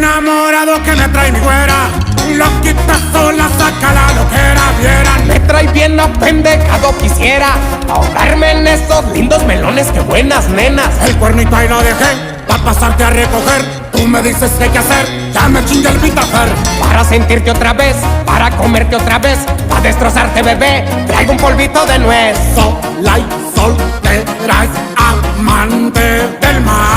enamorado que me trae mi güera. Loquita sola, saca la loquera, vieran. Me trae bien apendejado, quisiera ahogarme en esos lindos melones, que buenas nenas. El cuernito ahí lo dejé, pa' pasarte a recoger. Tú me dices qué hay que hacer, ya me chingue el vitafer. Para sentirte otra vez, para comerte otra vez, para destrozarte, bebé, traigo un polvito de nuez. Sola y soltera es amante del mar.